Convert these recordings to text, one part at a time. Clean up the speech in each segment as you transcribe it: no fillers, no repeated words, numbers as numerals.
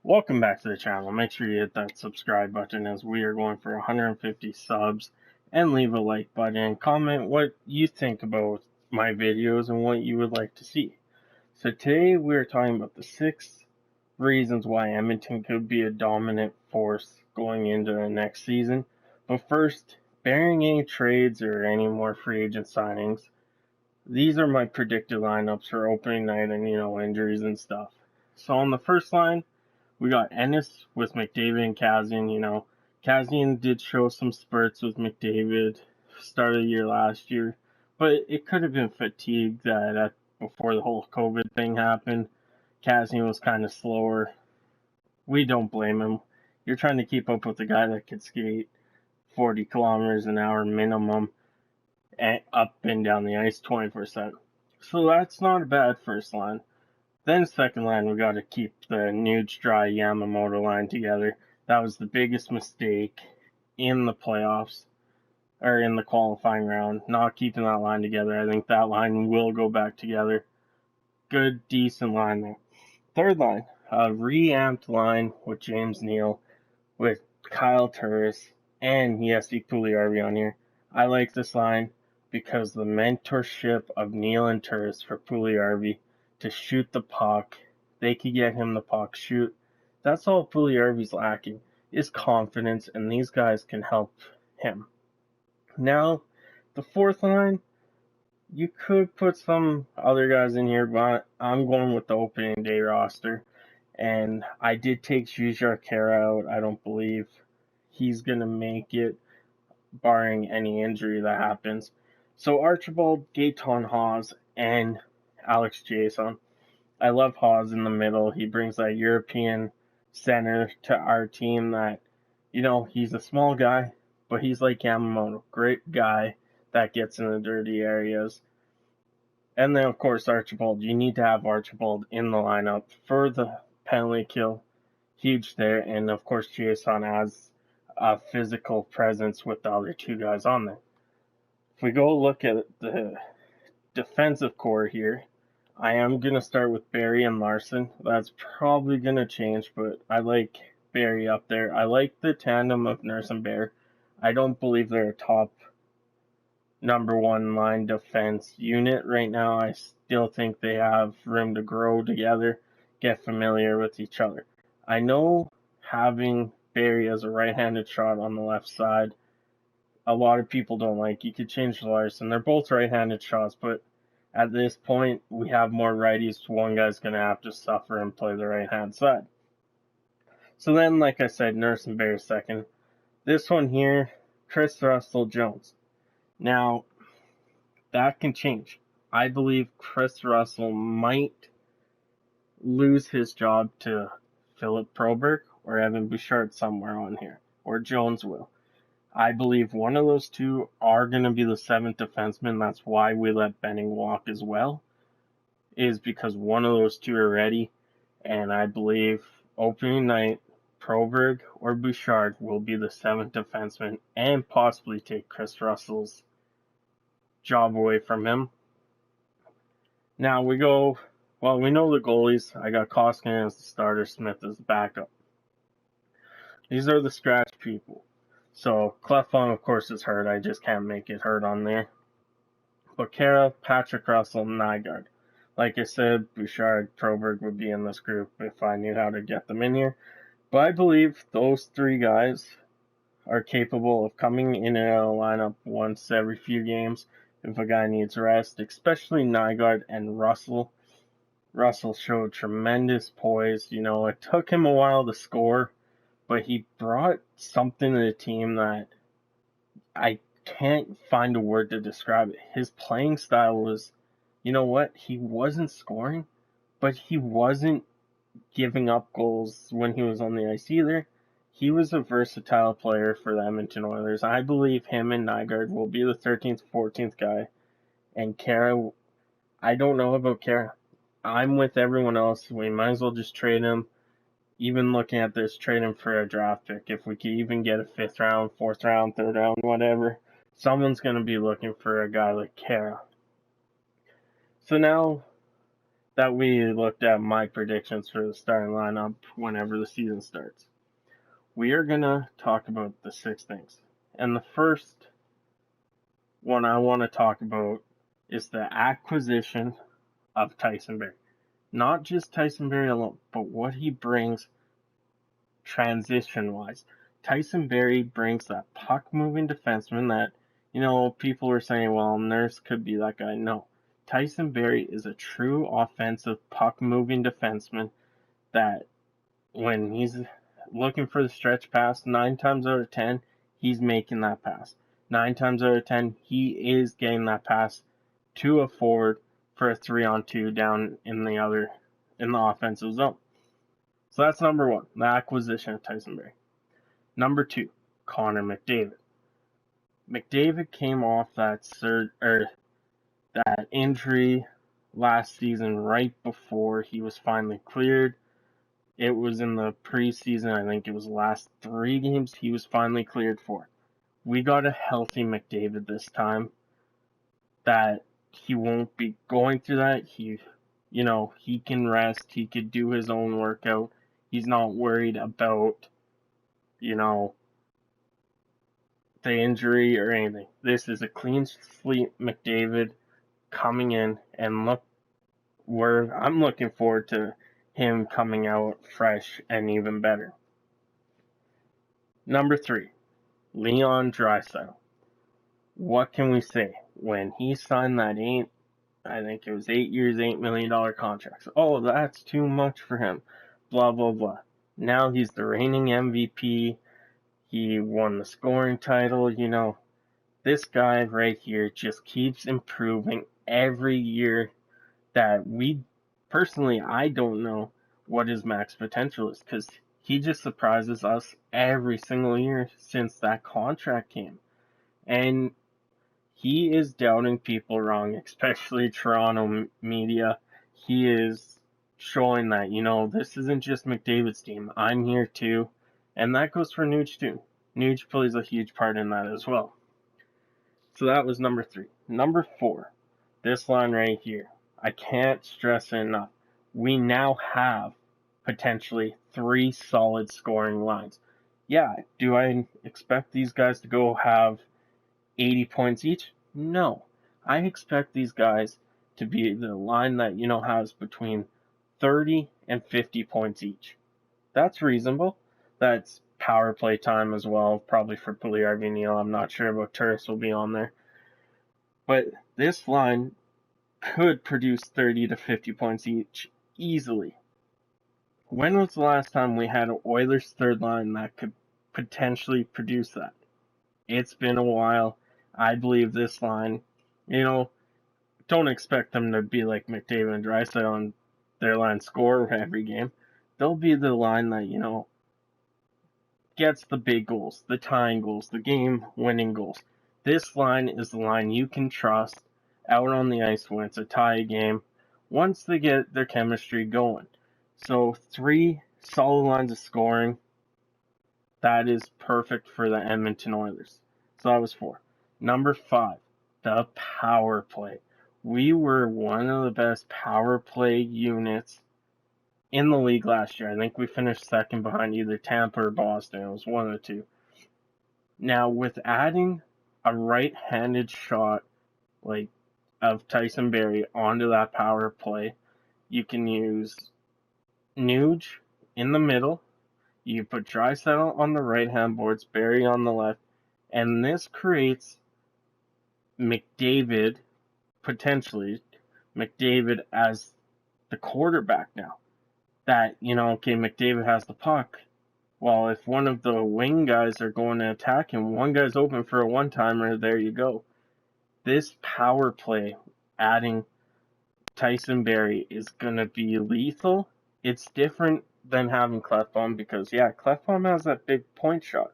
Welcome back to the channel. Make sure you hit that subscribe button as we are going for 150 subs, and leave a like button and comment what you think about my videos and what you would like to see. So today we are talking about the 6 reasons why Edmonton could be a dominant force going into the next season. But first, bearing any trades or any more free agent signings, these are my predicted lineups for opening night and injuries and stuff. So on the first line, we got Ennis with McDavid and Kassian. Kassian did show some spurts with McDavid start of the year last year, but it could have been fatigue that before the whole COVID thing happened. Kassian was kind of slower. We don't blame him. You're trying to keep up with a guy that could skate 40 kilometers an hour minimum and up and down the ice 24/7. So that's not a bad first line. Then second line, we got to keep the Nuge Dry Yamamoto line together. That was the biggest mistake in the playoffs, or in the qualifying round, not keeping that line together. I think that line will go back together. Good, decent line there. Third line, a reamped line with James Neal, with Kyle Turris, and Jesse Puljujärvi on here. I like this line because the mentorship of Neal and Turris for Puljujärvi to shoot the puck. They could get him the puck, shoot. That's all Puljujärvi's lacking, is confidence, and these guys can help him. Now, the fourth line, you could put some other guys in here, but I'm going with the opening day roster. And I did take Jujhar Khaira out. I don't believe he's going to make it, barring any injury that happens. So Archibald, Gaetan Haas, and Alex Jason. I love Haas in the middle. He brings that European center to our team that, he's a small guy, but he's like Yamamoto. Great guy that gets in the dirty areas. And then, of course, Archibald. You need to have Archibald in the lineup for the penalty kill. Huge there. And, of course, Jason has a physical presence with the other two guys on there. If we go look at the defensive core here, I am going to start with Barrie and Larson. That's probably going to change, but I like Barrie up there. I like the tandem of Nurse and Bear. I don't believe they're a top number one line defense unit right now. I still think they have room to grow together, get familiar with each other. I know having Barrie as a right-handed shot on the left side, a lot of people don't like. You could change Larson. They're both right-handed shots, but at this point, we have more righties. One guy's going to have to suffer and play the right-hand side. So then, like I said, Nurse and Bear second. This one here, Chris Russell-Jones. Now, that can change. I believe Chris Russell might lose his job to Philip Broberg or Evan Bouchard somewhere on here, or Jones will. I believe one of those two are going to be the 7th defenseman. That's why we let Benning walk as well, is because one of those two are ready. And I believe opening night, Broberg or Bouchard will be the 7th defenseman and possibly take Chris Russell's job away from him. Now we know the goalies. I got Koskinen as the starter, Smith as the backup. These are the scratch people. So, Clefbaum, of course, is hurt. I just can't make it hurt on there. But Khaira, Patrick Russell, Nygaard. Like I said, Bouchard, Broberg would be in this group if I knew how to get them in here. But I believe those 3 guys are capable of coming in and out of the lineup once every few games if a guy needs rest, especially Nygaard and Russell. Russell showed tremendous poise. It took him a while to score, but he brought something to the team that I can't find a word to describe it. His playing style was, he wasn't scoring, but he wasn't giving up goals when he was on the ice either. He was a versatile player for the Edmonton Oilers. I believe him and Nygaard will be the 13th, 14th guy. And Khaira, I don't know about Khaira. I'm with everyone else. We might as well just trade him. Even looking at this, trade him for a draft pick. If we could even get a 5th round, 4th round, 3rd round, whatever, someone's going to be looking for a guy like Khaira. So now, that we looked at my predictions for the starting lineup whenever the season starts. We are going to talk about the 6 things. And the first one I want to talk about is the acquisition of Tyson Barrie. Not just Tyson Barrie alone, but what he brings transition-wise. Tyson Barrie brings that puck-moving defenseman that, people were saying, well, Nurse could be that guy. No. Tyson Barrie is a true offensive puck-moving defenseman that when he's looking for the stretch pass, 9 times out of 10, he's making that pass. 9 times out of 10, he is getting that pass to a forward for a 3-on-2 down in the offensive zone. So that's number 1, the acquisition of Tyson Barrie. Number 2, Connor McDavid. McDavid came off that injury last season right before he was finally cleared. It was in the preseason, I think it was the last 3 games he was finally cleared for. We got a healthy McDavid this time that he won't be going through that. He can rest, he could do his own workout. He's not worried about, the injury or anything. This is a clean slate McDavid coming in, and I'm looking forward to him coming out fresh and even better. Number 3, Leon Draisaitl. What can we say? When he signed that 8 years, $8 million contract. Oh, that's too much for him. Blah, blah, blah. Now he's the reigning MVP. He won the scoring title. This guy right here just keeps improving every year that I don't know what his max potential is, because he just surprises us every single year since that contract came. And he is doubting people wrong, especially Toronto media. He is showing that, this isn't just McDavid's team. I'm here too. And that goes for Nuge too. Nuge plays a huge part in that as well. So that was number 3. Number 4, this line right here. I can't stress it enough. We now have potentially 3 solid scoring lines. Yeah, do I expect these guys to go have 80 points each? No. I expect these guys to be the line that, has between 30 and 50 points each. That's reasonable. That's power play time as well, probably for Puljujärvi, Neal. I'm not sure about Turris will be on there. But this line could produce 30 to 50 points each easily. When was the last time we had an Oilers third line that could potentially produce that? It's been a while. I believe this line, don't expect them to be like McDavid and Draisaitl on their line score every game. They'll be the line that, gets the big goals, the tying goals, the game-winning goals. This line is the line you can trust out on the ice when it's a tie game, once they get their chemistry going. So 3 solid lines of scoring, that is perfect for the Edmonton Oilers. So that was 4. Number 5, the power play. We were one of the best power play units in the league last year. I think we finished second behind either Tampa or Boston. It was one of the 2. Now, with adding a right-handed shot of Tyson Barrie onto that power play, you can use Nuge in the middle. You put Draisaitl on the right-hand boards, Barrie on the left, and this creates potentially McDavid as the quarterback now. That, McDavid has the puck. Well, if one of the wing guys are going to attack him, one guy's open for a one-timer, there you go. This power play, adding Tyson Barrie, is going to be lethal. It's different than having Klefbom because, Klefbom has that big point shot,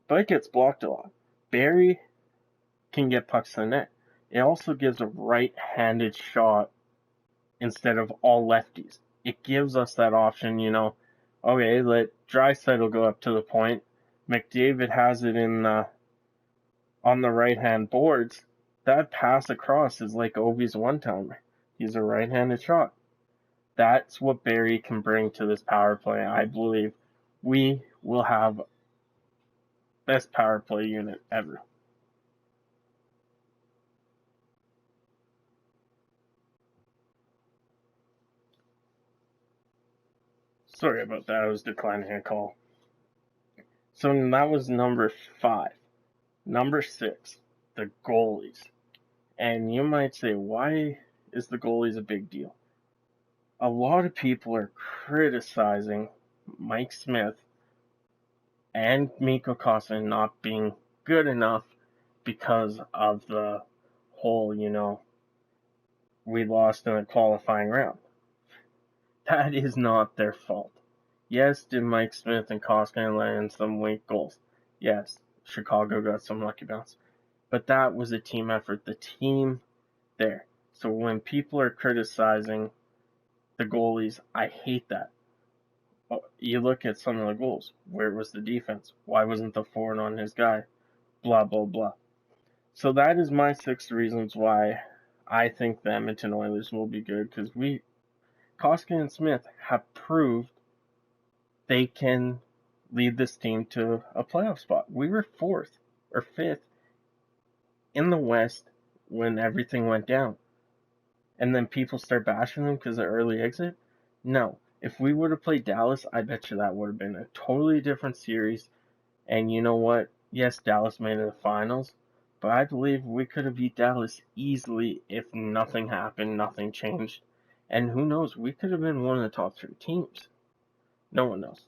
but it gets blocked a lot. Barrie can get pucks to the net. It also gives a right-handed shot instead of all lefties. It gives us that option, okay, let Draisaitl go up to the point. McDavid has it on the right-hand boards. That pass across is like Ovi's one-timer. He's a right-handed shot. That's what Barrie can bring to this power play. I believe we will have best power play unit ever. Sorry about that. I was declining a call. So that was number 5. Number 6, the goalies. And you might say, why is the goalies a big deal? A lot of people are criticizing Mike Smith and Mikko Koskinen not being good enough because of the whole, we lost in a qualifying round. That is not their fault. Yes, did Mike Smith and Koskinen land some late goals? Yes, Chicago got some lucky bounce. But that was a team effort, the team there. So when people are criticizing the goalies, I hate that. You look at some of the goals. Where was the defense? Why wasn't the forward on his guy? Blah, blah, blah. So that is my 6 reasons why I think the Edmonton Oilers will be good. Because Koskinen and Smith have proved they can lead this team to a playoff spot. We were 4th or 5th in the West when everything went down. And then people start bashing them because of early exit? No. If we would have played Dallas, I bet you that would have been a totally different series. And you know what? Yes, Dallas made it to the finals. But I believe we could have beat Dallas easily if nothing happened, nothing changed. And who knows? We could have been one of the top 3 teams. No one knows.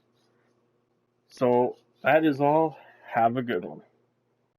So that is all. Have a good one.